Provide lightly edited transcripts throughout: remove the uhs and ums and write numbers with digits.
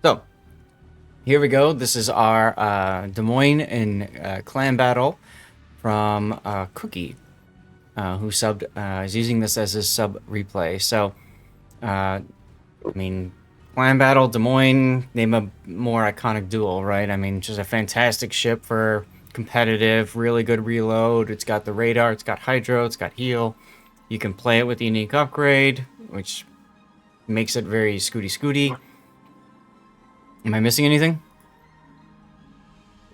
So, here we go. This is our Des Moines in clan battle from Cookie, who subbed, is using this as his sub replay. So, I mean, clan battle, Des Moines, name a more iconic duel, right? I mean, just a fantastic ship for competitive, really good reload. It's got the radar, it's got hydro, it's got heal. You can play it with the unique upgrade, which makes it very scooty. Am I missing anything?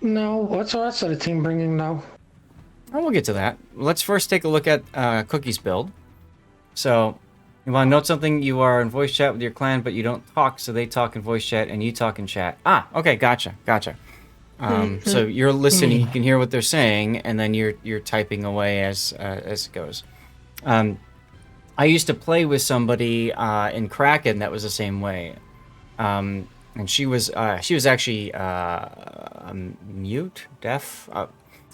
No, what's the rest of the team bringing now? Oh, we'll get to that. Let's first take a look at Cookie's build. So, you want to note something? You are in voice chat with your clan, but you don't talk, so they talk in voice chat and you talk in chat. Ah, okay, gotcha. So you're listening, you can hear what they're saying, and then you're typing away as it goes. I used to play with somebody in Kraken that was the same way, and she was actually mute, deaf.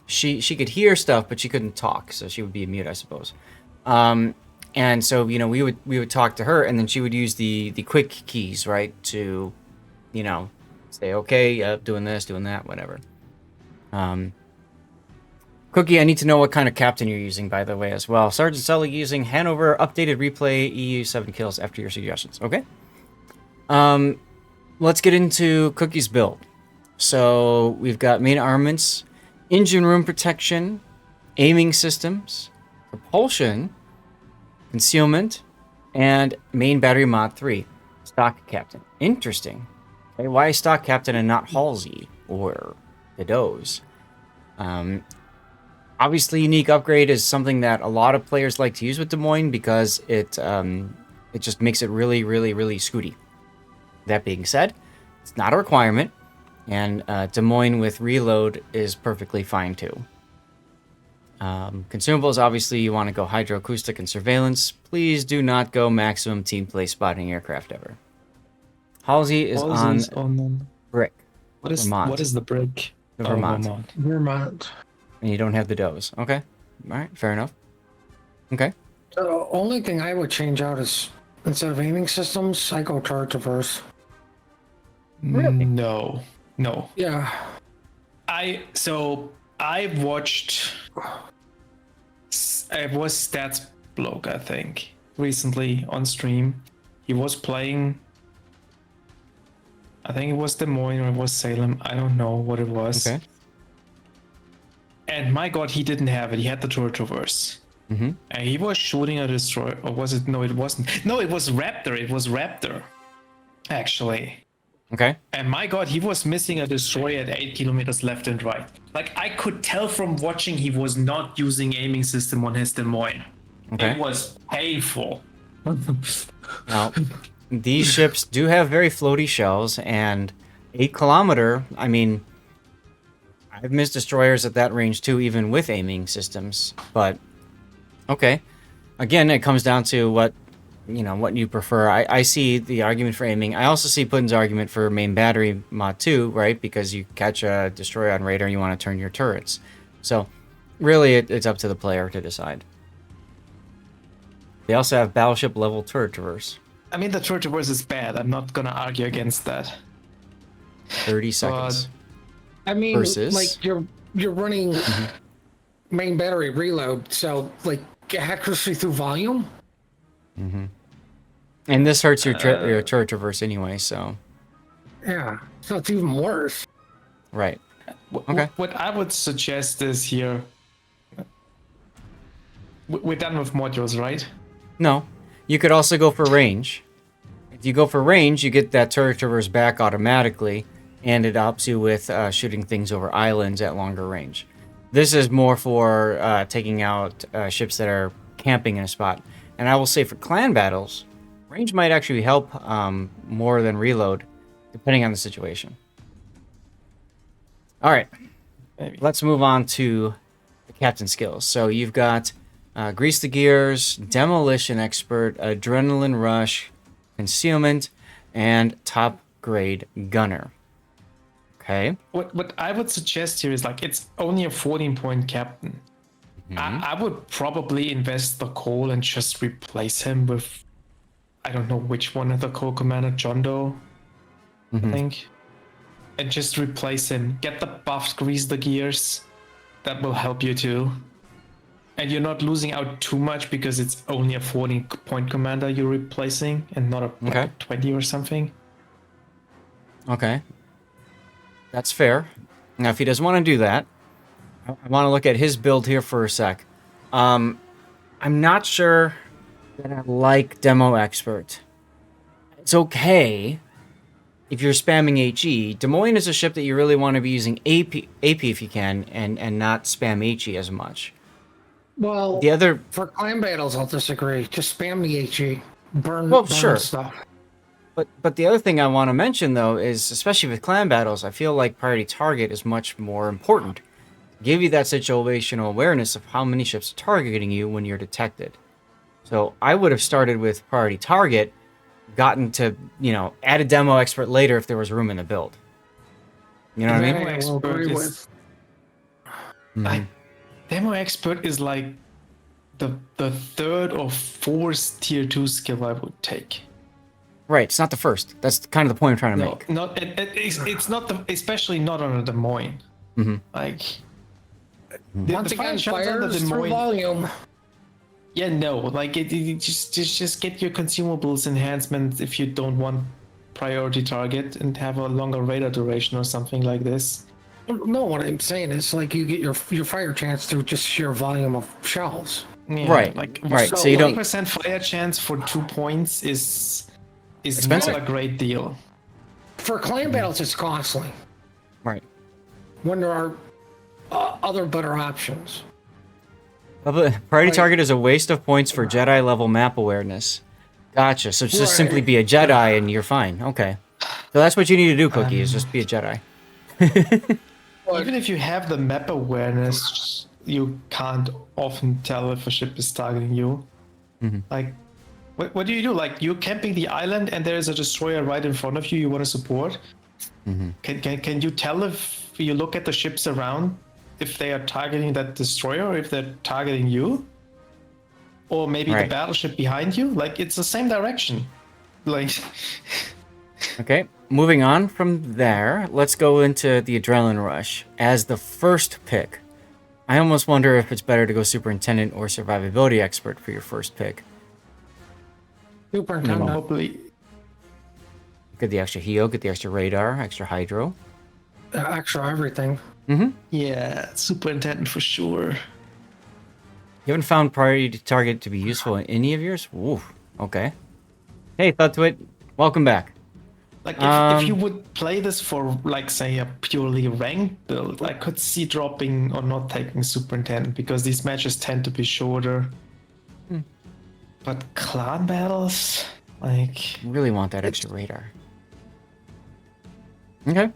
She could hear stuff, but she couldn't talk, so she would be mute, I suppose. And so we would talk to her, and then she would use the quick keys, right, to say okay, doing this, doing that, whatever. Cookie, I need to know what kind of captain you're using, by the way, as well. Sergeant Sully using Hanover updated replay EU 7 kills after your suggestions. Okay. Let's get into Cookie's build. So we've got main armaments, engine room protection, aiming systems, propulsion, concealment, and main battery mod 3. Stock captain. Interesting. Okay, why stock captain and not Halsey or the Doze? Obviously, unique upgrade is something that a lot of players like to use with Des Moines because it just makes it really scooty. That being said, it's not a requirement, and Des Moines with reload is perfectly fine too. Consumables, obviously, you want to go hydroacoustic and surveillance. Please do not go maximum team play spotting aircraft ever. Halsey is on brick. What is the brick? Vermont. And you don't have the Doze. Okay. All right. Fair enough. Okay. The only thing I would change out is instead of aiming systems, I go turret reverse. Really? No. Yeah. I watched. It was Stats Bloke, I think, recently on stream. He was playing. I think it was Des Moines or it was Salem. I don't know what it was. Okay. And my god, he didn't have it. He had the turret reverse. Mm-hmm. And he was shooting a destroyer. Or was it? No, it wasn't. No, it was Raptor. It was Raptor. Actually. Okay. And my god, he was missing a destroyer at 8 kilometers left and right. Like, I could tell from watching he was not using aiming system on his Des Moines. Okay. It was painful. Now, these ships do have very floaty shells, and 8 kilometer, I mean, I've missed destroyers at that range too, even with aiming systems, but okay. Again, it comes down to what you prefer. I see the argument for aiming. I also see Putin's argument for main battery mod 2, right? Because you catch a destroyer on radar and you want to turn your turrets. So, really, it's up to the player to decide. They also have battleship level turret traverse. I mean, the turret reverse is bad. I'm not gonna argue against that. 30 seconds. I mean, Versus? like you're running main battery reload, so like accuracy through volume. Mm-hmm. And this hurts your turret traverse anyway, so. Yeah, so it's even worse. Right. Okay. What I would suggest is here. We're done with modules, right? No. You could also go for range. If you go for range, you get that turret traverse back automatically, and it helps you with shooting things over islands at longer range. This is more for taking out ships that are camping in a spot. And I will say for clan battles, range might actually help more than reload, depending on the situation. All right. Maybe. Let's move on to the captain skills. So you've got Grease the Gears, Demolition Expert, Adrenaline Rush, Concealment, and Top Grade Gunner. Okay. What I would suggest here is, like, it's only a 14-point captain. Mm-hmm. I would probably invest the coal and just replace him with, I don't know which one of the coal commander, John Doe. I think. And just replace him. Get the buffs, grease the gears. That will help you too. And you're not losing out too much because it's only a 14-point commander you're replacing and not like a 20 or something. Okay. That's fair. Now, if he doesn't want to do that, I want to look at his build here for a sec. I'm not sure that I like Demo Expert. It's okay if you're spamming HE. Des Moines is a ship that you really want to be using AP if you can, and not spam HE as much. Well, The other, for clan battles, I'll disagree. Just spam the HE. Burn, Well, burn sure. stuff. but the other thing I want to mention though is, especially with clan battles, I feel like priority target is much more important. Give you that situational awareness of how many ships are targeting you when you're detected. So I would have started with priority target, gotten to, add a demo expert later if there was room in the build. You know what I mean? Demo I will agree expert with. is like Demo expert is like the third or fourth tier 2 skill I would take. Right, it's not the first. That's kind of the point I'm trying to make. Not it's not especially not on a Des Moines. Like Once again, fires through volume. Yeah, no, like it just get your consumables enhancement if you don't want priority target and have a longer radar duration or something like this. No, what I'm saying is like you get your fire chance through just sheer volume of shells. Yeah, Right, like right. So So you don't. 1% fire chance for 2 points is Expensive. not a great deal. For clan battles, it's costly Right. when there are other better options. Priority Right. target is a waste of points for Jedi level map awareness. Gotcha. So just Right. simply be a Jedi and you're fine. Okay. So that's what you need to do, Cookie, is just be a Jedi. Even if you have the map awareness, you can't often tell if a ship is targeting you. Like, what do you do? Like, you're camping the island and there's a destroyer right in front of you you want to support. Can you tell if you look at the ships around if they are targeting that destroyer or if they're targeting you? Or maybe Right. the battleship behind you? Like, it's the same direction. Like, Okay. Moving on from there, let's go into the Adrenaline Rush. As the first pick, I almost wonder if it's better to go Superintendent or Survivability Expert for your first pick. Superintendent. probably. Get the extra HEO, get the extra radar, extra hydro. Extra everything. Yeah, superintendent for sure. You haven't found priority target to be useful in any of yours? Ooh, okay. Hey, Thutwit, welcome back. Like, if you would play this for, like, say, a purely ranked build, I could see dropping or not taking Superintendent because these matches tend to be shorter. But clan battles, like... Really want that extra radar. Okay.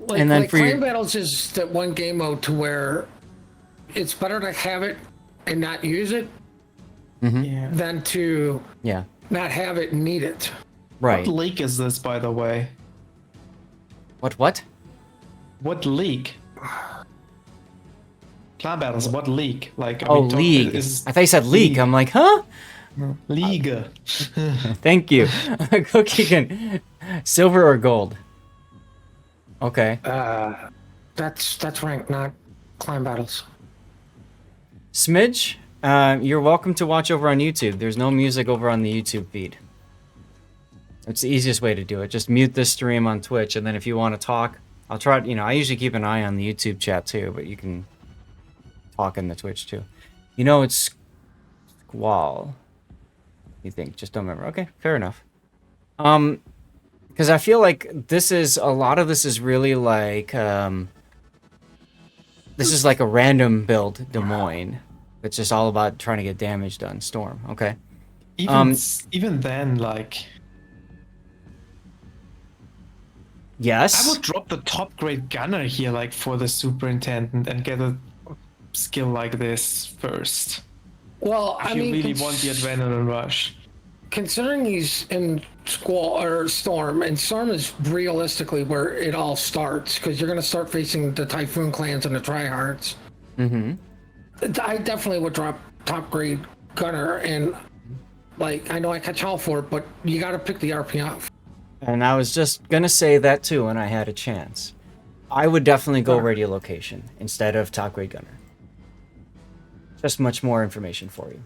Like, And then like for your- clan battles is that one game mode to where it's better to have it and not use it Yeah. than to Yeah. not have it and need it. Right. What league is this, by the way? What? What league? Clan battles, what league? Like, are Oh, we talking- league. is I thought you said league. I'm like, huh? League. Thank you. Cookie can. Silver or gold? Okay. That's ranked, not clan battles. Smidge, you're welcome to watch over on YouTube. There's no music over on the YouTube feed. It's the easiest way to do it. Just mute this stream on Twitch, and then if you want to talk, I'll try. I usually keep an eye on the YouTube chat too, but you can talk in the Twitch too. It's Squall. You think? Just don't remember. Okay, fair enough. Because I feel like a lot of this is really like this is like a random build Des Moines. It's just all about trying to get damage done. Storm. Okay. Even then, like... Yes. I would drop the top grade gunner here, like, for the superintendent and get a skill like this first. Well, If I you mean, really want the adrenaline rush. considering he's in Squall or Storm, and Storm is realistically where it all starts because you're going to start facing the Typhoon clans and the tryhards. I definitely would drop top grade gunner, and like I know I catch hell for it, but you got to pick the RPF. And I was just gonna say that too when I had a chance. I would definitely go Sure. radiolocation instead of top grade gunner. Just much more information for you.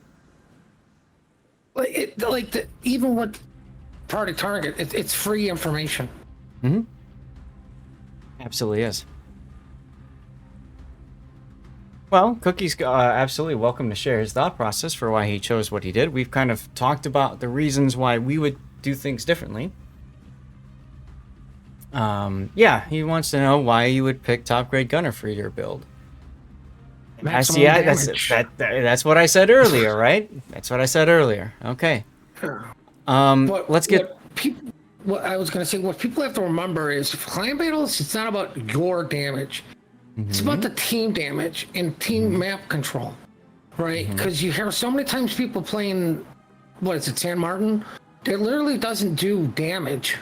Even with Party Target, it's free information. Absolutely is. Well, Cookie's absolutely welcome to share his thought process for why he chose what he did. We've kind of talked about the reasons why we would do things differently. Yeah, he wants to know why you would pick top grade gunner for your build. Maximum Yeah, damage. that's what I said earlier, right? That's what I said earlier. Okay. Let's get. What I was going to say, what people have to remember is clan battles, it's not about your damage. It's about the team damage and team map control, right? Because you hear so many times people playing, what is it, San Martin? It literally doesn't do damage,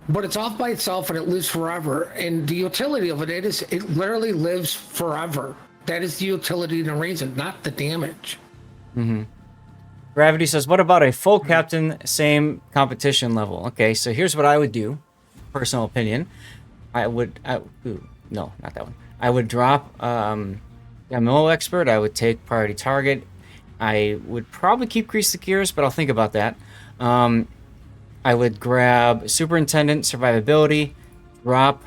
but it's off by itself and it lives forever. And the utility of it is it literally lives forever. That is the utility and the reason, not the damage. Gravity says, what about a full captain, same competition level? Okay, so here's what I would do. Personal opinion. No, not that one. I would drop MO expert. I would take priority target. I would probably keep grease the gears, but I'll think about that. I would grab superintendent survivability, drop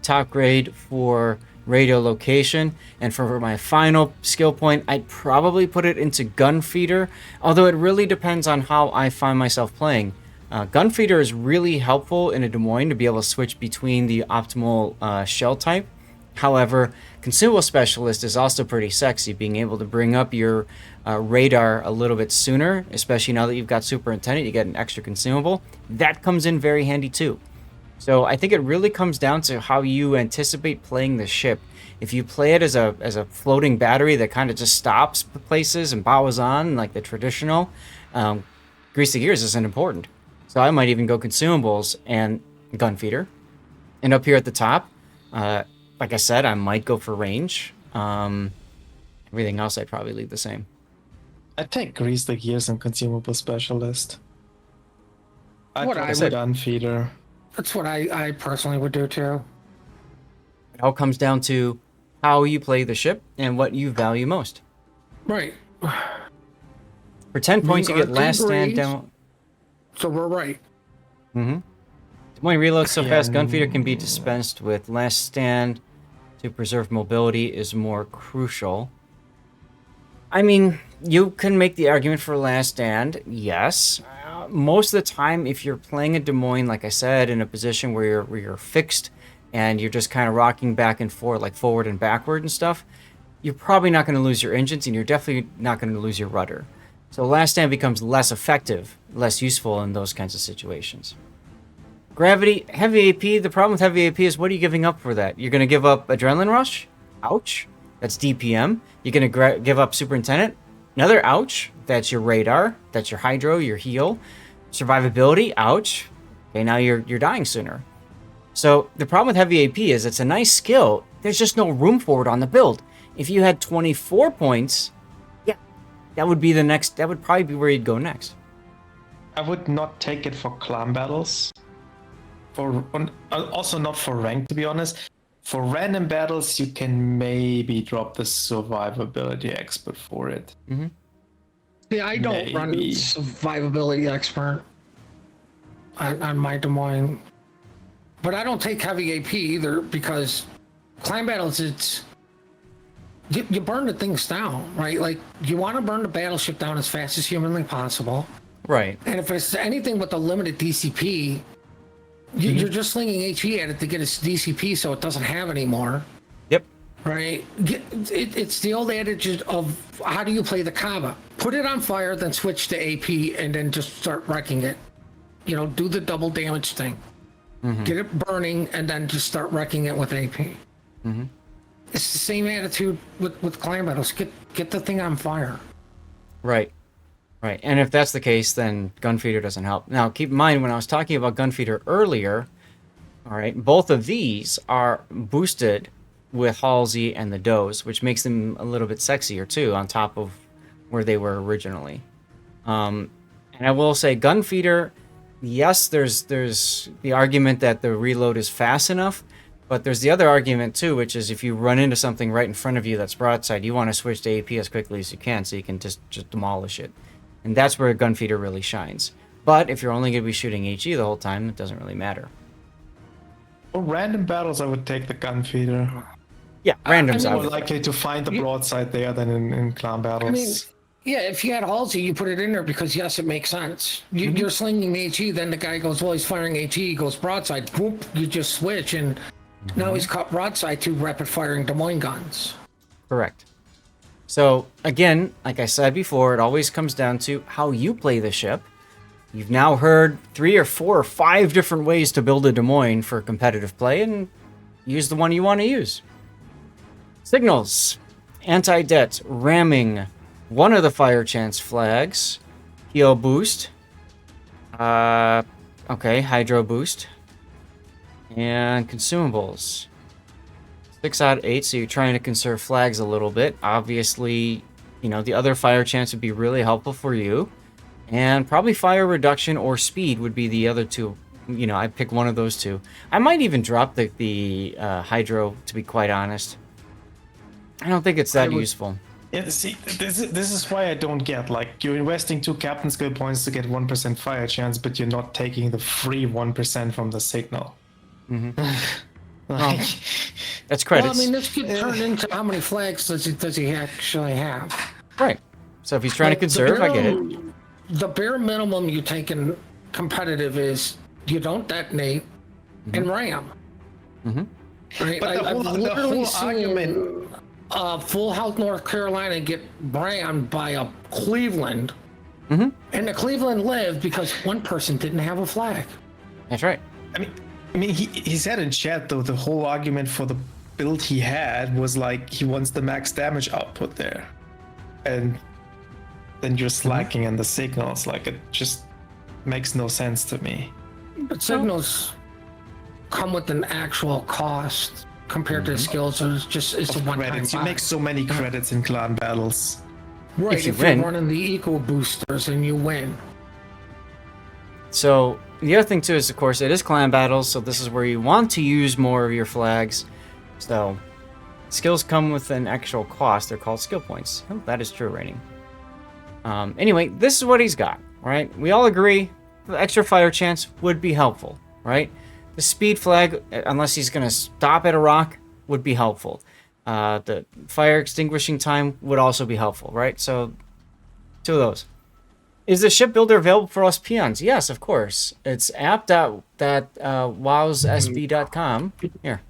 top grade for radio location, and for my final skill point, I'd probably put it into gun feeder, although it really depends on how I find myself playing. Gun feeder is really helpful in a Des Moines to be able to switch between the optimal shell type. However, consumable specialist is also pretty sexy, being able to bring up your radar a little bit sooner, especially now that you've got superintendent, you get an extra consumable. That comes in very handy too. So I think it really comes down to how you anticipate playing the ship. If you play it as a floating battery that kind of just stops places and bows on like the traditional, grease the gears isn't important. So I might even go consumables and gun feeder. And up here at the top, like I said, I might go for range. Everything else I'd probably leave the same. I take grease the gears and consumable specialist. I'd What put I a would- gun feeder. That's what I personally would do too. It all comes down to how you play the ship and what you value most. Right. For 10 points, you got get last two stand grease. down. So we're right. Des Moines reloads so Yeah, fast, gun feeder can be dispensed with. Last stand to preserve mobility is more crucial. I mean, you can make the argument for last stand, yes. Most of the time, if you're playing a Des Moines, like I said, in a position where you're fixed and you're just kind of rocking back and forth, like forward and backward and stuff, you're probably not going to lose your engines, and you're definitely not going to lose your rudder. So last stand becomes less effective, less useful in those kinds of situations. Gravity, heavy AP, the problem with heavy AP is what are you giving up for that? You're going to give up Adrenaline Rush? Ouch. That's DPM. You're going to give up Superintendent? Another ouch. That's your radar. That's your hydro, your heal. Survivability? Ouch. Okay, now you're dying sooner. So the problem with heavy AP is it's a nice skill. There's just no room for it on the build. If you had 24 points, yeah, that would probably be where you'd go next. I would not take it for clan battles. Also not for rank, to be honest. For random battles, you can maybe drop the survivability expert for it. Yeah, I don't run Maybe. survivability expert on my Des Moines. But I don't take heavy AP either because clan battles, you burn the things down, right? Like you want to burn the battleship down as fast as humanly possible. Right. And if it's anything with a limited DCP, you're just slinging HE at it to get its DCP so it doesn't have anymore. Yep. Right? It's the old adage of how do you play the Kava? Put it on fire, then switch to AP, and then just start wrecking it. Do the double damage thing. Get it burning, and then just start wrecking it with AP. It's the same attitude with clan battles. Get the thing on fire. Right. Right. And if that's the case, then Gunfeeder doesn't help. Now, keep in mind, when I was talking about Gunfeeder earlier, all right, both of these are boosted with Halsey and the Does, which makes them a little bit sexier, too, on top of where they were originally. And I will say Gunfeeder, yes, there's the argument that the reload is fast enough, but there's the other argument too, which is if you run into something right in front of you that's broadside, you want to switch to AP as quickly as you can so you can just demolish it. And that's where a gun feeder really shines. But if you're only going to be shooting HE the whole time, it doesn't really matter. For random battles, I would take the gun feeder. Yeah, randoms. I mean, More likely to find the broadside there than in clan battles. I mean, yeah, if you had Halsey, you put it in there because, yes, it makes sense. You're slinging HE, then the guy goes, well, he's firing HE, he goes broadside. Boop, you just switch, and now he's caught broadside to rapid-firing Des Moines guns. Correct. So, again, like I said before, it always comes down to how you play the ship. You've now heard 3 or 4 or 5 different ways to build a Des Moines for competitive play, and use the one you want to use. Signals. Anti-det. Ramming. One of the fire chance flags. Heal boost. Okay, hydro boost. And consumables. 6 out of 8, so you're trying to conserve flags a little bit. Obviously, you know, the other fire chance would be really helpful for you. And probably fire reduction or speed would be the other two. You know, I'd pick one of those two. I might even drop the hydro, to be quite honest. I don't think it's that useful. Yeah, see, this is why I don't get, like, you're investing 2 captain skill points to get 1% fire chance, but you're not taking the free 1% from the signal. Like, That's credits. Well, I mean, this could turn into how many flags does he actually have? Right. So if he's trying to conserve, I get it. The bare minimum you take in competitive is you don't detonate and ram. Right? But I've literally seen argument... Full Health North Carolina get rammed by a Cleveland, and the Cleveland lived because one person didn't have a flag. That's right. I mean, he said in chat though the whole argument for the build he had was like he wants the max damage output there, and then you're slacking in the signals. Like, it just makes no sense to me. But signals come with an actual cost compared to the skills, so it's a one-time Credits. You buy. make so many credits in clan battles. Right, If you if win. you're running the eco boosters and you win. So the other thing too is, of course, it is clan battles, so this is where you want to use more of your flags. So skills come with an actual cost. They're called skill points. Oh, that is true, Raining. Anyway, this is what he's got, right? We all agree the extra fire chance would be helpful, right? The speed flag, unless he's going to stop at a rock, would be helpful. The fire extinguishing time would also be helpful, right? So, 2 of those. Is the shipbuilder available for us peons? Yes, of course. It's app.wowssb.com. Here.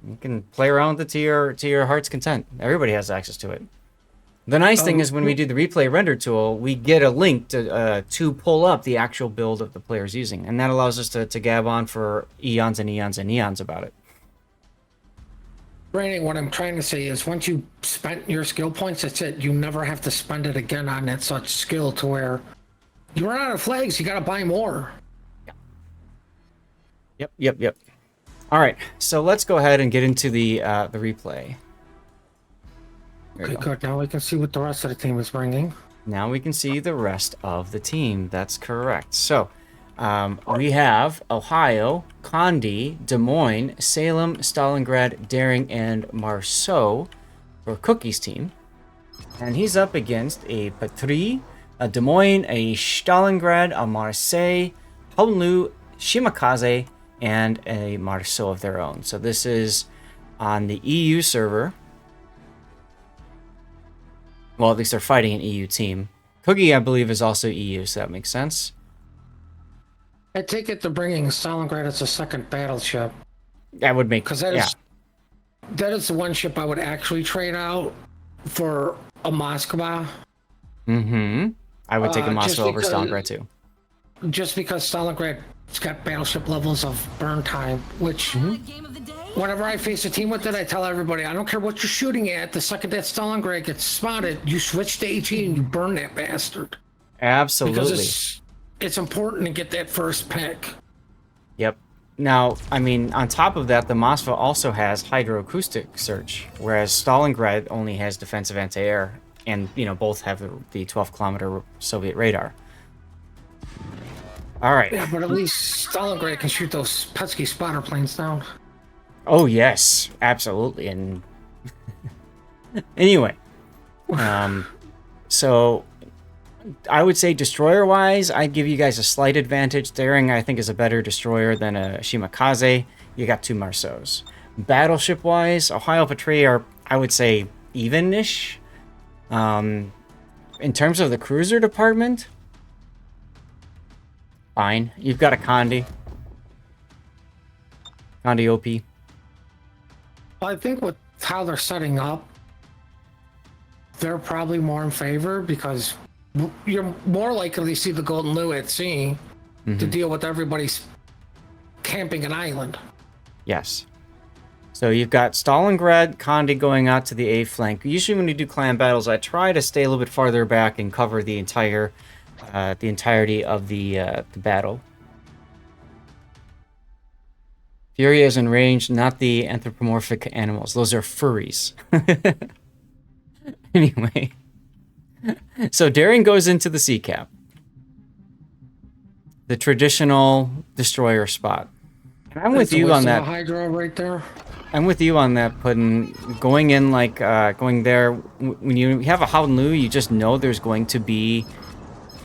You can play around with it to your heart's content. Everybody has access to it. The nice thing is when we do the replay render tool, we get a link to pull up the actual build that the player's using. And that allows us to gab on for eons and eons and eons about it. Brandon, what I'm trying to say is once you spent your skill points, that's it. You never have to spend it again on that such skill to where you run out of flags, you got to buy more. Yep. All right, so let's go ahead and get into the replay. Okay, good. Now we can see what the rest of the team is bringing. Now we can see the rest of the team. That's correct. So we have Ohio, Condi, Des Moines, Salem, Stalingrad, Daring, and Marceau for Cookie's team. And he's up against a Patrie, a Des Moines, a Stalingrad, a Marseille, Honolulu, Shimakaze, and a Marceau of their own. So this is on the EU server. Well, at least they're fighting an EU team. Cookie, I believe, is also EU, so that makes sense. I take it they're bringing Stalingrad as a second battleship. That would make Because that is the one ship I would actually trade out for a Moskva. I would take a Moskva over because- Stalingrad too. Just because Stalingrad's got battleship levels of burn time, which whenever I face a team with it, I tell everybody, I don't care what you're shooting at, the second that Stalingrad gets spotted, you switch to HE and you burn that bastard. Absolutely. Because it's important to get that first pick. Yep. Now, I mean, on top of that, the Moskva also has hydroacoustic search, whereas Stalingrad only has defensive anti-air, and, you know, both have the 12-kilometer Soviet radar. All right. Yeah, but at least Stalingrad can shoot those pesky spotter planes down. Oh yes, absolutely. And anyway, so I would say destroyer-wise, I'd give you guys a slight advantage. Daring, I think, is a better destroyer than a Shimakaze. You got 2 Marceaus. Battleship-wise, Ohio Patrol are, I would say, even-ish. In terms of the cruiser department, fine. You've got a Condi. Condi OP. I think with how they're setting up, they're probably more in favor because you're more likely to see the Golden Lure at sea to deal with everybody's camping an island. Yes. So you've got Stalingrad, Condi going out to the A flank. Usually when you do clan battles, I try to stay a little bit farther back and cover the entirety of the battle. Fury is in range, not the anthropomorphic animals. Those are furries. Anyway. So Daring goes into the sea cap. The traditional destroyer spot. And I'm with you on that. Hydro right there. I'm with you on that, Puddin'. Going in like, going there, when you have a Howden Lu, you just know there's going to be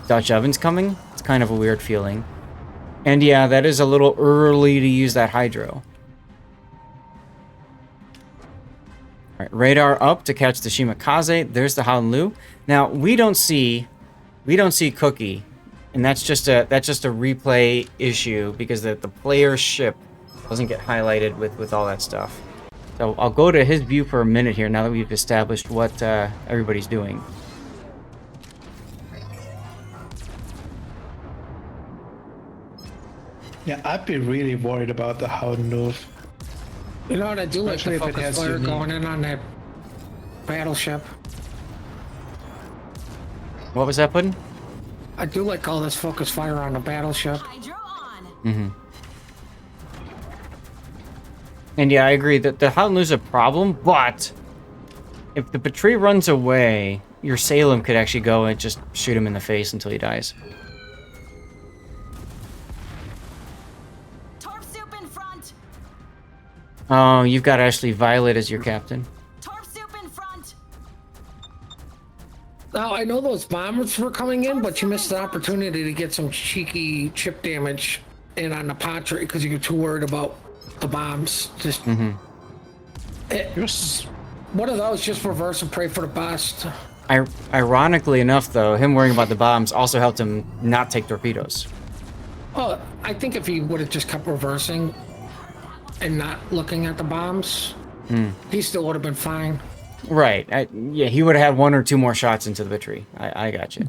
Dutch ovens coming. It's kind of a weird feeling. And yeah, that is a little early to use that hydro. Alright, radar up to catch the Shimakaze. There's the Howden Lu. Now, we don't see Cookie. And that's just a replay issue because the player's ship doesn't get highlighted with all that stuff. So I'll go to his view for a minute here now that we've established what everybody's doing. Yeah, I'd be really worried about the Howden Lu. You know what I do like Especially the if it focus has fire unique. going in on that battleship. What was that, Puddin'? I do like all this focus fire on the battleship. Hydro on. Mm-hmm. And yeah, I agree that the Howden Lu's a problem, but if the Patrie runs away, your Salem could actually go and just shoot him in the face until he dies. Torp soup in front. Oh, you've got Ashley Violet as your captain. Torp soup in front. Now, I know those bombers were coming in, but you missed the opportunity to get some cheeky chip damage in on the Patrie because you were too worried about the bombs. Just one of those, just reverse and pray for the best. Ironically enough, though, him worrying about the bombs also helped him not take torpedoes. Oh, I think if he would have just kept reversing and not looking at the bombs, he still would have been fine. Right. Yeah, he would have had 1 or 2 more shots into the Patrie. I got you.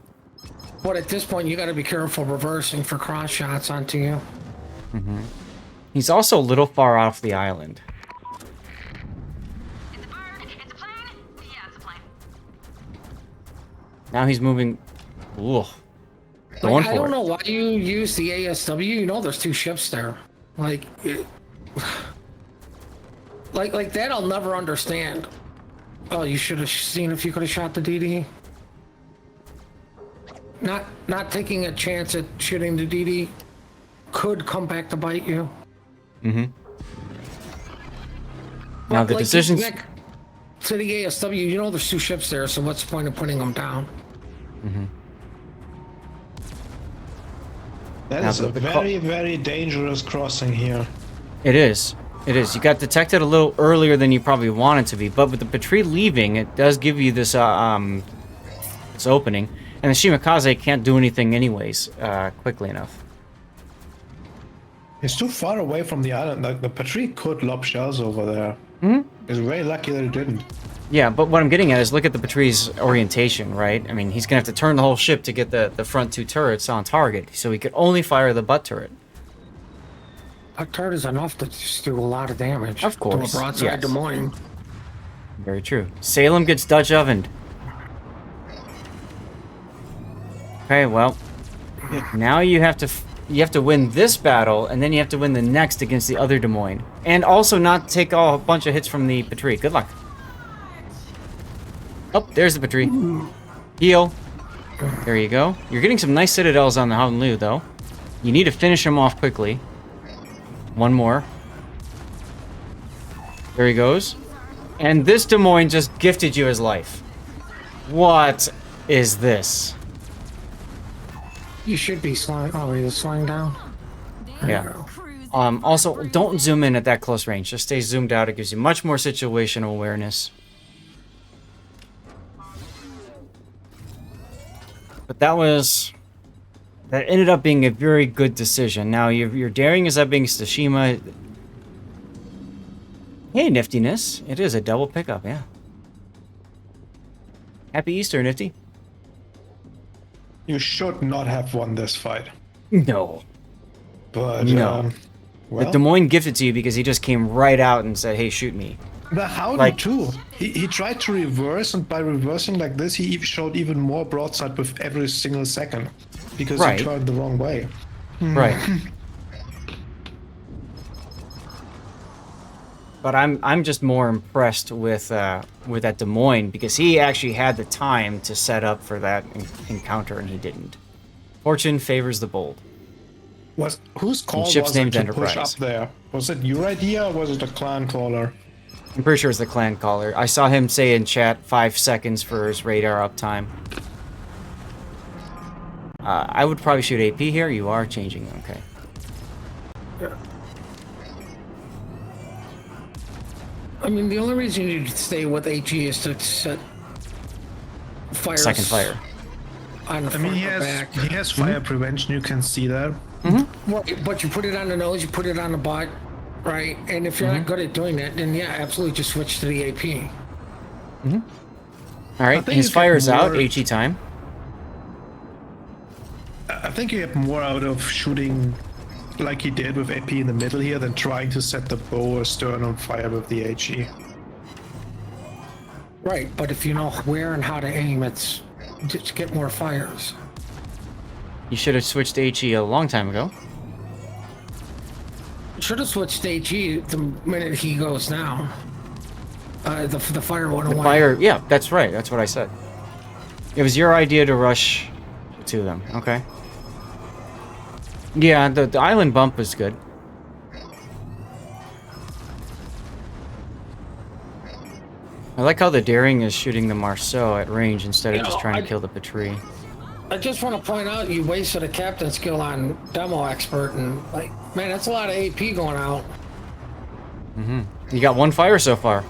But at this point, you got to be careful reversing for cross shots onto you. He's also a little far off the island. It's a bird. It's a plane. Yeah, it's a plane. Now he's moving. Ooh. Going Like, for I don't it. know why you use the ASW. You know there's 2 ships there. Like that I'll never understand. Oh, you should have seen if you could have shot the DD. Not taking a chance at shooting the DD could come back to bite you. Now the decisions. Back to the ASW, you know there's 2 ships there, so what's the point of putting them down? That Now is a the very, very dangerous crossing here. It is. It is. You got detected a little earlier than you probably wanted to be, but with the Patrie leaving, it does give you this this opening, and the Shimakaze can't do anything anyways quickly enough. It's too far away from the island. Like the Patrie could lob shells over there. It's very lucky that it didn't. Yeah, but what I'm getting at is look at the Patrie's orientation, right? I mean, he's gonna have to turn the whole ship to get the front 2 turrets on target, so he could only fire the butt turret. A turret is enough to just do a lot of damage. Of course, To a broadside yes. Des Moines. Very true. Salem gets Dutch ovened. Okay, well, now you have to win this battle, and then you have to win the next against the other Des Moines, and also not take a bunch of hits from the Patrie. Good luck. Oh, there's the Patrie. Heal. There you go. You're getting some nice citadels on the Howden Lu, though. You need to finish him off quickly. One more. There he goes. And this Des Moines just gifted you his life. What is this? You should be slowing. Oh, he's slowing down. Yeah. Also, don't zoom in at that close range. Just stay zoomed out. It gives you much more situational awareness. But that ended up being a very good decision. Now, you're daring is up being Tsushima. Hey, Niftiness. It is a double pickup, yeah. Happy Easter, Nifty. You should not have won this fight. No. But, No. well, The Des Moines gifted to you because he just came right out and said, hey, shoot me. the Howden like- too. He tried to reverse, and by reversing like this, he showed even more broadside with every single second. Because Right. he turned the wrong way. Right. But I'm just more impressed with that Des Moines because he actually had the time to set up for that encounter and he didn't. Fortune favors the bold. Whose call ship's was it named to Enterprise. push up there? Was it your idea or was it a clan caller? I'm pretty sure it's the clan caller. I saw him say in chat 5 seconds for his radar uptime. I would probably shoot AP here. You are changing, okay. I mean, the only reason you stay with HE is to set fires. Second fire. On the I front mean, he or back. has fire prevention. You can see that. Right, but you put it on the nose, you put it on the butt, right? And if you're not good at doing that, then yeah, absolutely just switch to the AP. All right, think his you get fire's out. more- HE time. I think you get more out of shooting like he did with AP in the middle here than trying to set the bow or stern on fire with the HE. Right, but if you know where and how to aim, it's just get more fires. You should have switched to HE a long time ago. Should have switched to HE the minute he goes down. The fire went The away. fire, yeah, that's right. That's what I said. It was your idea to rush to them. Okay. Yeah, the island bump was good. I like how the daring is shooting the Marceau at range instead of You just know, trying to I- kill the Patrie. I just want to point out you wasted a captain skill on demo expert, and like, man, that's a lot of AP going out. You got one fire so far.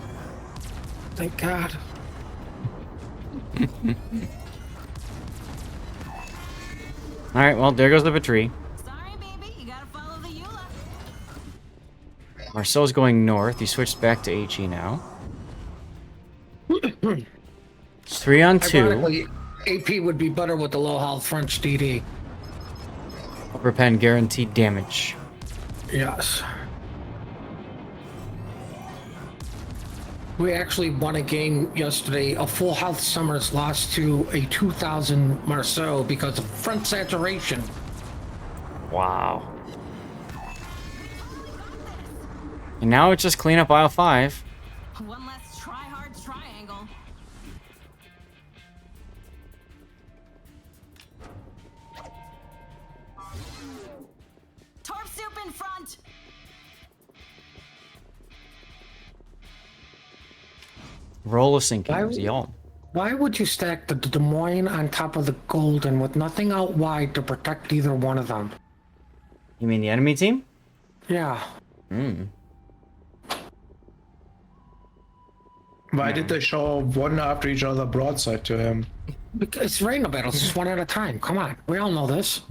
Thank God. All right, well, there goes the Patrie. Sorry, baby. You gotta follow the EULA. Marceau's going north. He switched back to HE now. It's 3 on 2. Ironically, AP would be better with the low health French DD. Upper pen guaranteed damage. Yes. We actually won a game yesterday. A full health Summers lost to a 2000 Marceau because of front saturation. Wow. And now it's just clean up aisle 5. One less try-hard triangle. Torp soup in front. Roll of sinking. Why- Y'all. Why would you stack the Des Moines on top of the Golden with nothing out wide to protect either one of them? You mean the enemy team? Yeah. Why did they show one after each other broadside to him? Because it's rainbow battles, just one at a time. Come on, we all know this.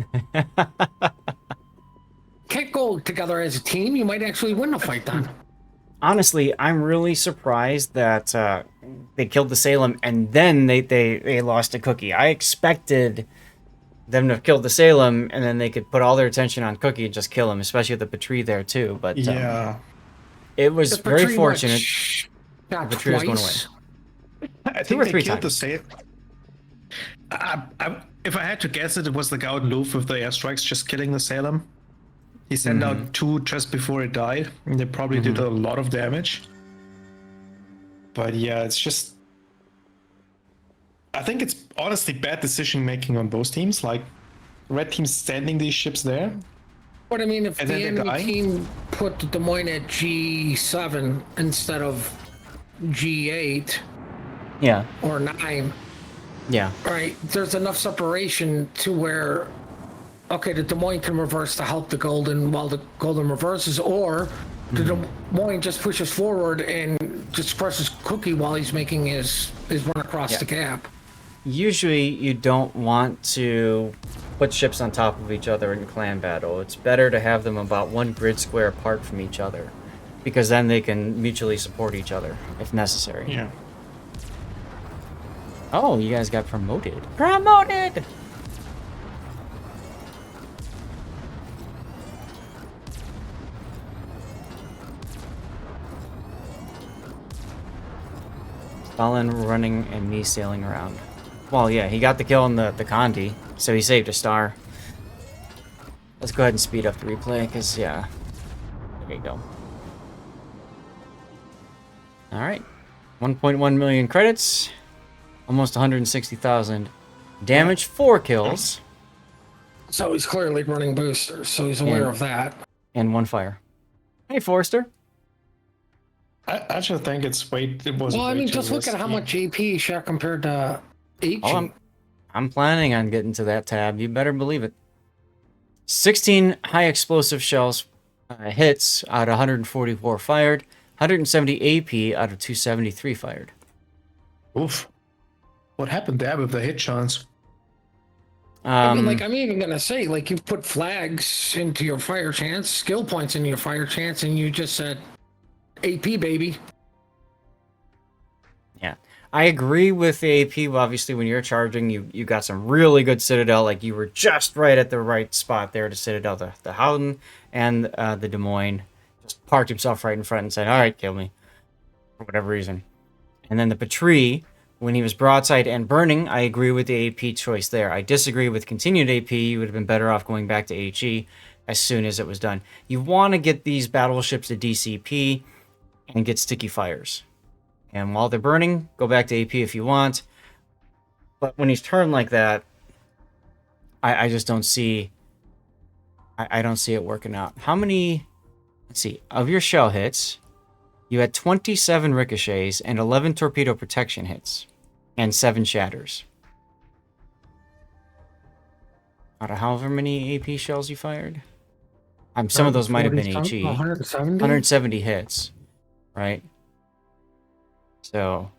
Can't go together as a team. You might actually win the fight then. Honestly, I'm really surprised that they killed the Salem and then they lost a Cookie. I expected them to kill the Salem and then they could put all their attention on Cookie and just kill him, especially with the Patrie there too. But Yeah. it was The very Patrie fortunate. Got The Patrie was going twice. I Two think or they three killed the times. same. If I had to guess it, was the Gauden Louvre with the airstrikes just killing the Salem. He sent out 2 just before it died, and they probably did a lot of damage. But yeah, it's just... I think it's honestly bad decision making on both teams. Like, red team's sending these ships there, But I mean, if And the then they enemy die? team put the Des Moines at G7 instead of G8 Yeah. or 9, Yeah. right? There's enough separation to where, okay, the Des Moines can reverse to help the Golden while the Golden reverses, or the Des Moines just pushes forward and just crushes Cookie while he's making his run across the gap. Usually you don't want to put ships on top of each other in clan battle. It's better to have them about 1 grid square apart from each other, because then they can mutually support each other if necessary. Yeah. Oh, you guys got promoted. Promoted! Stalin running and me sailing around. Well, yeah, he got the kill on the Condi, so he saved a star. Let's go ahead and speed up the replay, because, yeah. There you go. Alright. 1.1 million credits. Almost 160,000 damage. 4 kills. So he's clearly running boosters, so he's aware of that. And 1 fire. Hey, Forrester. I actually think it was. Well, I way mean, too just look at how risky. much AP he shot compared to HE. Oh, I'm planning on getting to that tab. You better believe it. 16 high explosive shells hits out of 144 fired. 170 AP out of 273 fired. Oof. What happened there with the hit chance? I mean, I'm even gonna say, like, you put flags into your fire chance, skill points into your fire chance, and you just said AP, baby. Yeah, I agree with the AP. Obviously, when you're charging, you got some really good Citadel. Like, you were just right at the right spot there to Citadel. The Howden and the Des Moines just parked himself right in front and said, all right, kill me. For whatever reason. And then the Patrie, when he was broadside and burning, I agree with the AP choice there. I disagree with continued AP. You would have been better off going back to HE as soon as it was done. You want to get these battleships to DCP and get sticky fires. And while they're burning, go back to AP if you want. But when he's turned like that, I just don't see... I don't see it working out. How many... Let's see. Of your shell hits, you had 27 ricochets and 11 torpedo protection hits. And 7 shatters. Out of however many AP shells you fired? Some of those might have been HE. 170 hits. Right? So,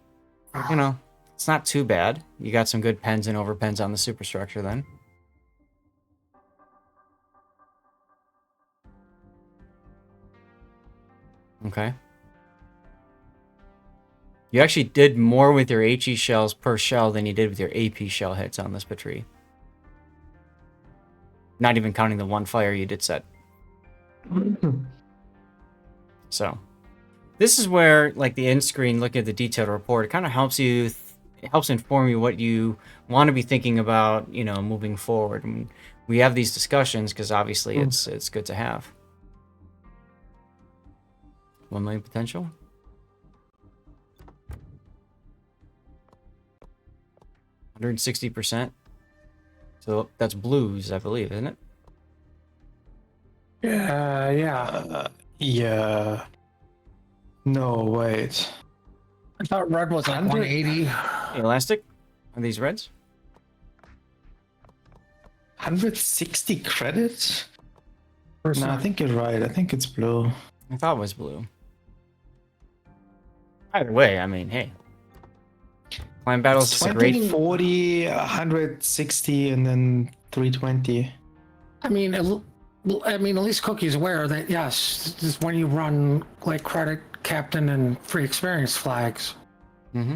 you know, it's not too bad. You got some good pens and overpens on the superstructure then. Okay. You actually did more with your HE shells per shell than you did with your AP shell hits on this Patrie. Not even counting the 1 fire you did set. So, this is where, like, the end screen, looking at the detailed report, it kind of helps you, it helps inform you what you want to be thinking about, you know, moving forward. And we have these discussions because obviously it's good to have. 1 million potential. 160%. So that's blues, I believe, isn't it? Yeah. Yeah. No, wait. I thought red was like 180. Elastic? Are these reds? 160 credits? No, I think you're right. I think it's blue. I thought it was blue. Either way, I mean, hey. Clan Battles is a great... 40, 160, and then 320. I mean, at least Cookie's aware that, yes, this is when you run, like, credit, captain, and free experience flags. Mm-hmm.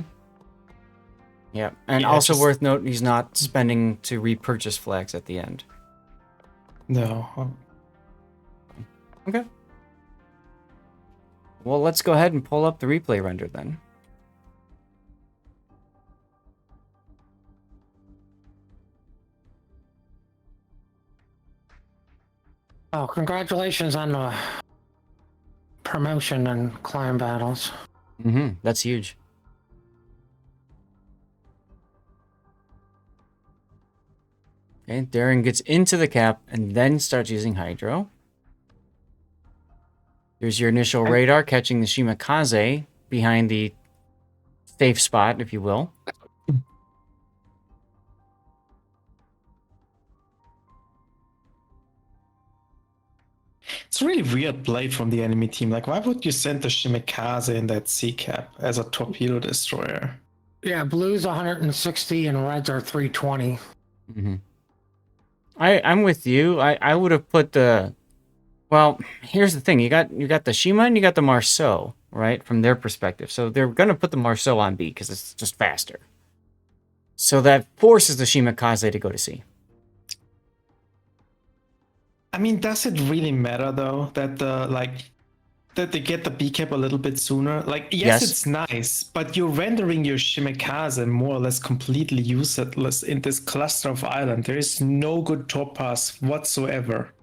Yeah, and Yeah, also just- worth note, he's not spending to repurchase flags at the end. No. Okay. Well, let's go ahead and pull up the replay render then. Oh, congratulations on the promotion and clan battles. Mm-hmm. That's huge. Okay, Darren gets into the cap and then starts using Hydro. There's your initial radar catching the Shimakaze behind the safe spot, if you will. It's a really weird play from the enemy team. Like, why would you send the Shimikaze in that sea cap as a torpedo destroyer? Yeah, blue's 160 and reds are 320. Mm-hmm. I'm with you. I would have put the. Well, here's the thing. You got the Shima and you got the Marceau, right? From their perspective. So they're going to put the Marceau on B because it's just faster. So that forces the Shimakaze to go to C. I mean, does it really matter though that that they get the B cap a little bit sooner? Like, yes, it's nice, but you're rendering your Shimikaze more or less completely useless in this cluster of island. There is no good top pass whatsoever.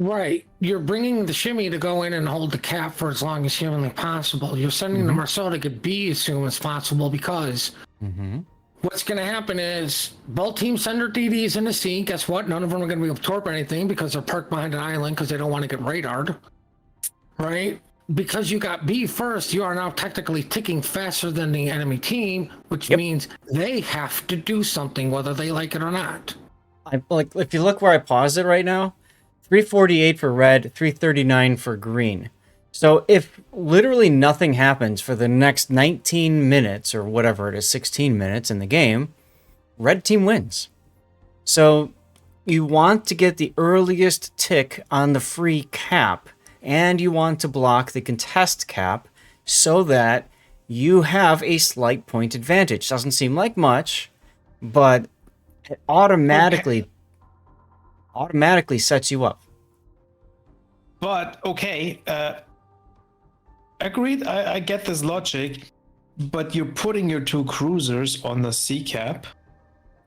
Right. You're bringing the shimmy to go in and hold the cap for as long as humanly possible. You're sending the Marceau to get B as soon as possible because what's going to happen is both teams send their DDs into C. Guess what? None of them are going to be able to torp anything because they're parked behind an island because they don't want to get radared. Right? Because you got B first, you are now technically ticking faster than the enemy team, which means they have to do something whether they like it or not. Like, if you look where I paused it right now, 348 for red, 339 for green. So if literally nothing happens for the next 19 minutes or whatever it is, 16 minutes in the game, red team wins. So you want to get the earliest tick on the free cap, and you want to block the contest cap so that you have a slight point advantage. Doesn't seem like much, but it automatically sets you up. But okay, agreed. I get this logic, but you're putting your two cruisers on the C cap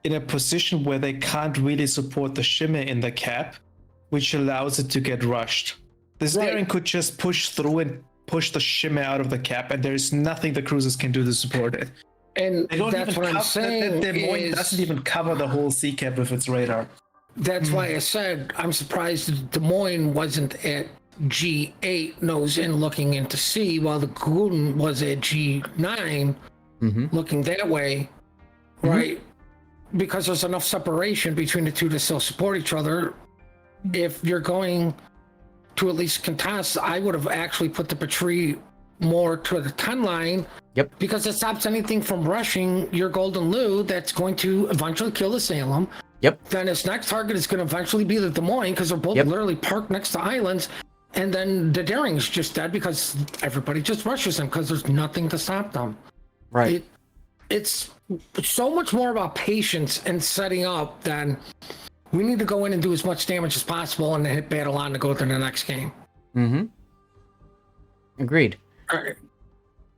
in a position where they can't really support the shimmer in the cap, which allows it to get rushed. The steering could just push through and push the shimmer out of the cap, and there's nothing the cruisers can do to support it. And that's what I'm saying. The Moines doesn't even cover the whole C cap with its radar. That's why I said I'm surprised Des Moines wasn't at G8 nose in looking into C, while the Guden was at G9 looking that way, right? Because there's enough separation between the two to still support each other. If you're going to at least contest, I would have actually put the Patrie more to the 10 line. Yep. Because it stops anything from rushing your Golden Lou that's going to eventually kill the Salem. Yep. Then its next target is going to eventually be the Des Moines because they're both literally parked next to islands. And then the Daring's just dead because everybody just rushes them because there's nothing to stop them. Right. It's so much more about patience and setting up than we need to go in and do as much damage as possible and then hit battle on to go to the next game. Agreed. All right.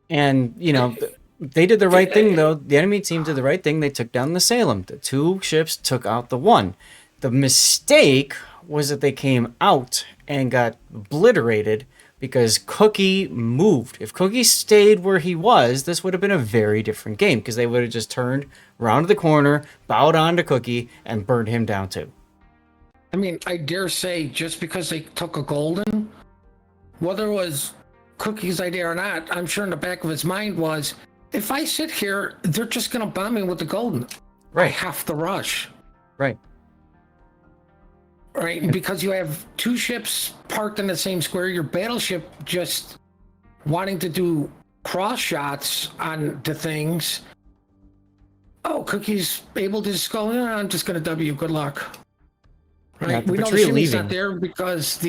And, you know, they did the right thing, though. The enemy team did the right thing. They took down the Salem. The two ships took out the one. The mistake was that they came out and got obliterated because Cookie moved. If Cookie stayed where he was, this would have been a very different game because they would have just turned around the corner, bowed on to Cookie, and burned him down too. I mean, I dare say just because they took a golden, whether it was Cookie's idea or not, I'm sure in the back of his mind was, if I sit here, they're just going to bomb me with the golden. Right. I have to rush. Right. Right, because you have two ships parked in the same square, your battleship just wanting to do cross shots on the things. Oh, Cookie's able to just go, I'm just going to W, good luck. Right, Yeah, we know the shimmy's not there because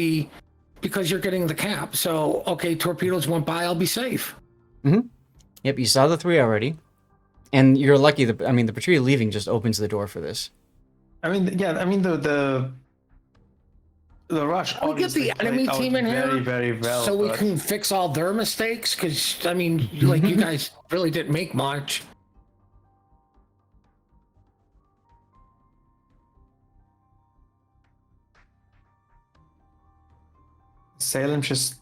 you're getting the cap. So, okay, torpedoes went by, I'll be safe. Yep, you saw the three already. And you're lucky, the Patrie leaving just opens the door for this. The rush. We get the enemy team in very, here very well, so we can fix all their mistakes. Because like you guys really didn't make much. Salem just.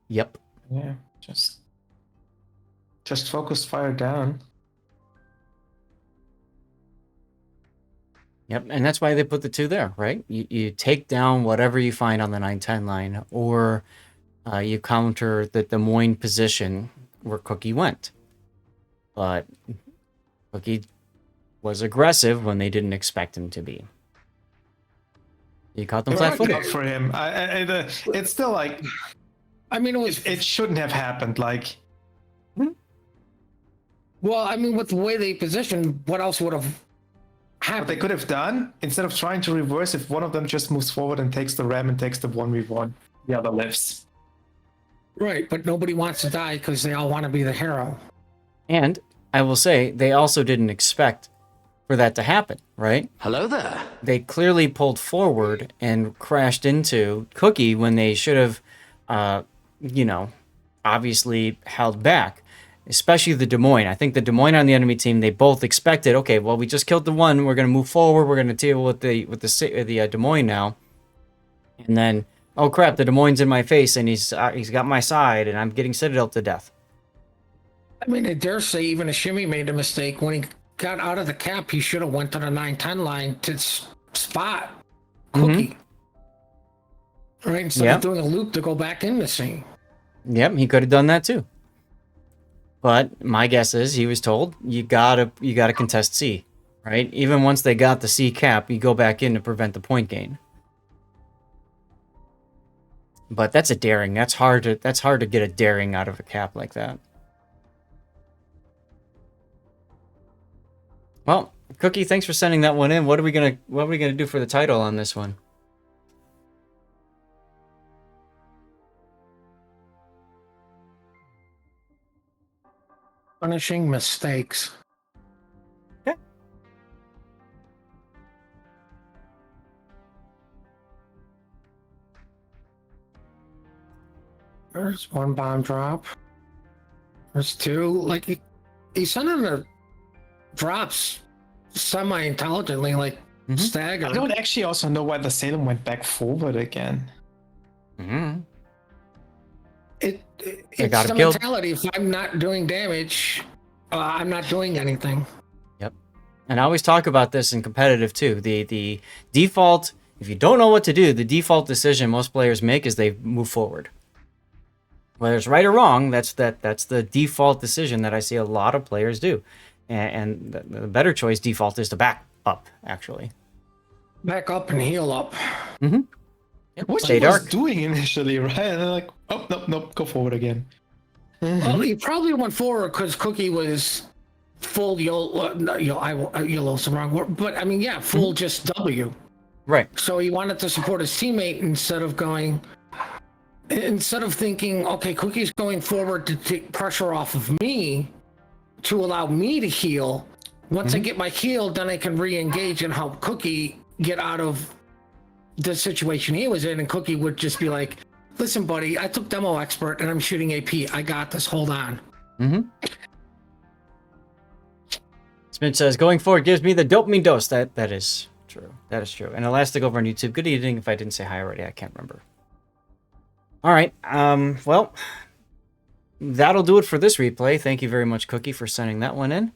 Yep. Yeah, just focus fire down. Yep, and that's why they put the 2 there, right? You take down whatever you find on the 9-10 line, or you counter the Des Moines position where Cookie went. But Cookie was aggressive when they didn't expect him to be. You caught them It worked flat-footed. out for him. It's still like, I mean, it shouldn't have happened. Like, well, I mean, with the way they positioned, what else would have what happened? they could have done, instead of trying to reverse, if one of them just moves forward and takes the ram and takes the 1v1, the other lives. Right, but nobody wants to die because they all want to be the hero. And I will say, they also didn't expect for that to happen, right? Hello there. They clearly pulled forward and crashed into Cookie when they should have, obviously held back. Especially the Des Moines. I think the Des Moines on the enemy team, they both expected, okay, well, we just killed the one. We're going to move forward. We're going to deal with the Des Moines now. And then, oh crap, the Des Moines in my face, and he's got my side, and I'm getting Citadel to death. I mean, I dare say even a Shimmy made a mistake. When he got out of the cap, he should have went to the 9-10 line to spot Cookie. Right, instead of doing a loop to go back in the scene. Yep, he could have done that too. But my guess is he was told you gotta contest C, right? Even once they got the C cap, you go back in to prevent the point gain. But that's a daring. That's hard to get a daring out of a cap like that. Well, Cookie, thanks for sending that one in. What are we gonna do for the title on this one? Punishing mistakes. Okay. There's one bomb drop. There's 2. Like, he's sending the drops semi-intelligently, like staggered. I don't actually also know why the Salem went back forward again. Mm-hmm. It's got the him killed. mentality. If I'm not doing damage, I'm not doing anything. Yep. And I always talk about this in competitive too. The default, if you don't know what to do, the default decision most players make is they move forward. Whether it's right or wrong, that's the default decision that I see a lot of players do. And the better choice default is to back up, actually. Back up and heal up. Mm-hmm. Yep. What Stay he was dark. doing initially, right? And they're like, oh, nope, go forward again. Well, he probably went forward because Cookie was full YOLO's the wrong word, but I mean, yeah, full just W. Right. So he wanted to support his teammate instead of thinking, okay, Cookie's going forward to take pressure off of me to allow me to heal. Once I get my heal, then I can re-engage and help Cookie get out of the situation he was in. And Cookie would just be like, listen, buddy, I took Demo Expert and I'm shooting AP. I got this. Hold on. Mm-hmm. Smith says, going forward gives me the dopamine dose. That is true. That is true. And Elastic over on YouTube. Good evening. If I didn't say hi already, I can't remember. All right. Well, that'll do it for this replay. Thank you very much, Cookie, for sending that one in.